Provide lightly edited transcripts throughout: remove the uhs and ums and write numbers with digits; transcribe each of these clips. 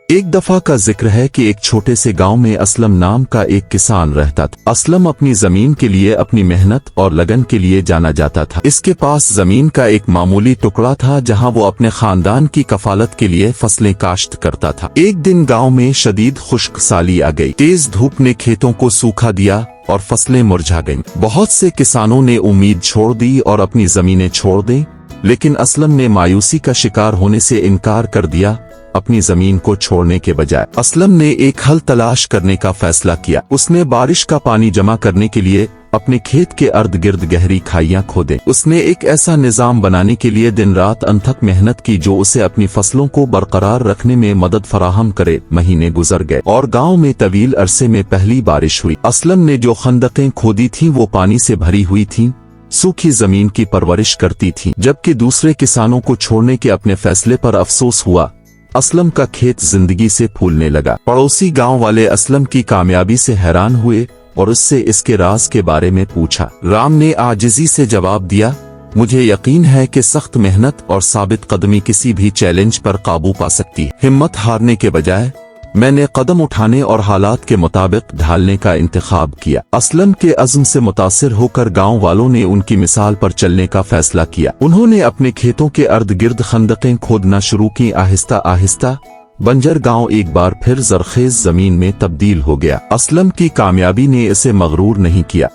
ایک دفعہ کا ذکر ہے کہ ایک چھوٹے سے گاؤں میں اسلم نام کا ایک کسان رہتا تھا۔ اسلم اپنی زمین کے لیے اپنی محنت اور لگن کے لیے جانا جاتا تھا۔ اس کے پاس زمین کا ایک معمولی ٹکڑا تھا جہاں وہ اپنے خاندان کی کفالت کے لیے فصلیں کاشت کرتا تھا۔ ایک دن گاؤں میں شدید خشک سالی آ گئی۔ تیز دھوپ نے کھیتوں کو سوکھا دیا اور فصلیں مرجھا گئیں۔ بہت سے کسانوں نے امید چھوڑ دی اور اپنی زمینیں چھوڑ دیں، لیکن اسلم نے مایوسی کا شکار ہونے سے انکار کر دیا۔ اپنی زمین کو چھوڑنے کے بجائے اسلم نے ایک حل تلاش کرنے کا فیصلہ کیا۔ اس نے بارش کا پانی جمع کرنے کے لیے اپنے کھیت کے ارد گرد گہری کھائیاں کھودیں۔ اس نے ایک ایسا نظام بنانے کے لیے دن رات انتھک محنت کی جو اسے اپنی فصلوں کو برقرار رکھنے میں مدد فراہم کرے۔ مہینے گزر گئے اور گاؤں میں طویل عرصے میں پہلی بارش ہوئی۔ اسلم نے جو خندقیں کھودی تھیں وہ پانی سے بھری ہوئی تھیں، سوکھی زمین کی پرورش کرتی تھیں، جبکہ دوسرے کسانوں کو چھوڑنے کے اپنے فیصلے پر افسوس ہوا۔ اسلم کا کھیت زندگی سے پھولنے لگا۔ پڑوسی گاؤں والے اسلم کی کامیابی سے حیران ہوئے اور اس سے اس کے راز کے بارے میں پوچھا۔ رام نے عاجزی سے جواب دیا، مجھے یقین ہے کہ سخت محنت اور ثابت قدمی کسی بھی چیلنج پر قابو پا سکتی ہے۔ ہمت ہارنے کے بجائے میں نے قدم اٹھانے اور حالات کے مطابق ڈھالنے کا انتخاب کیا۔ اسلم کے عزم سے متاثر ہو کر گاؤں والوں نے ان کی مثال پر چلنے کا فیصلہ کیا۔ انہوں نے اپنے کھیتوں کے ارد گرد خندقیں کھودنا شروع کی۔ آہستہ آہستہ بنجر گاؤں ایک بار پھر زرخیز زمین میں تبدیل ہو گیا۔ اسلم کی کامیابی نے اسے مغرور نہیں کیا۔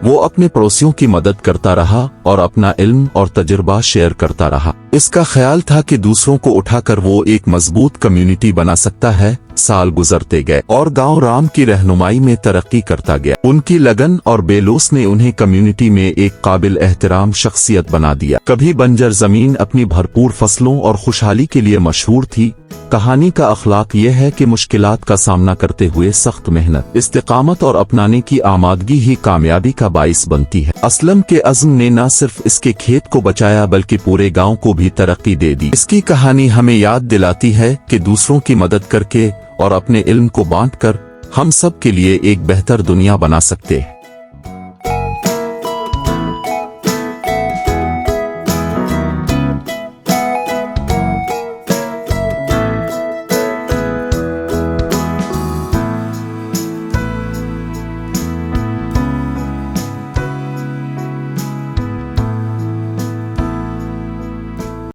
وہ اپنے پڑوسیوں کی مدد کرتا رہا اور اپنا علم اور تجربہ شیئر کرتا رہا۔ اس کا خیال تھا کہ دوسروں کو اٹھا کر وہ ایک مضبوط کمیونٹی بنا سکتا ہے۔ سال گزرتے گئے اور گاؤں رام کی رہنمائی میں ترقی کرتا گیا۔ ان کی لگن اور بے لوث نے انہیں کمیونٹی میں ایک قابل احترام شخصیت بنا دیا۔ کبھی بنجر زمین اپنی بھرپور فصلوں اور خوشحالی کے لیے مشہور تھی۔ کہانی کا اخلاق یہ ہے کہ مشکلات کا سامنا کرتے ہوئے سخت محنت، استقامت اور اپنانے کی آمادگی ہی کامیابی کا باعث بنتی ہے۔ اسلم کے عزم نے نہ صرف اس کے کھیت کو بچایا بلکہ پورے گاؤں کو بھی ترقی دے دی۔ اس کی کہانی ہمیں یاد دلاتی ہے کہ دوسروں کی مدد کر کے اور اپنے علم کو بانٹ کر ہم سب کے لیے ایک بہتر دنیا بنا سکتے ہیں۔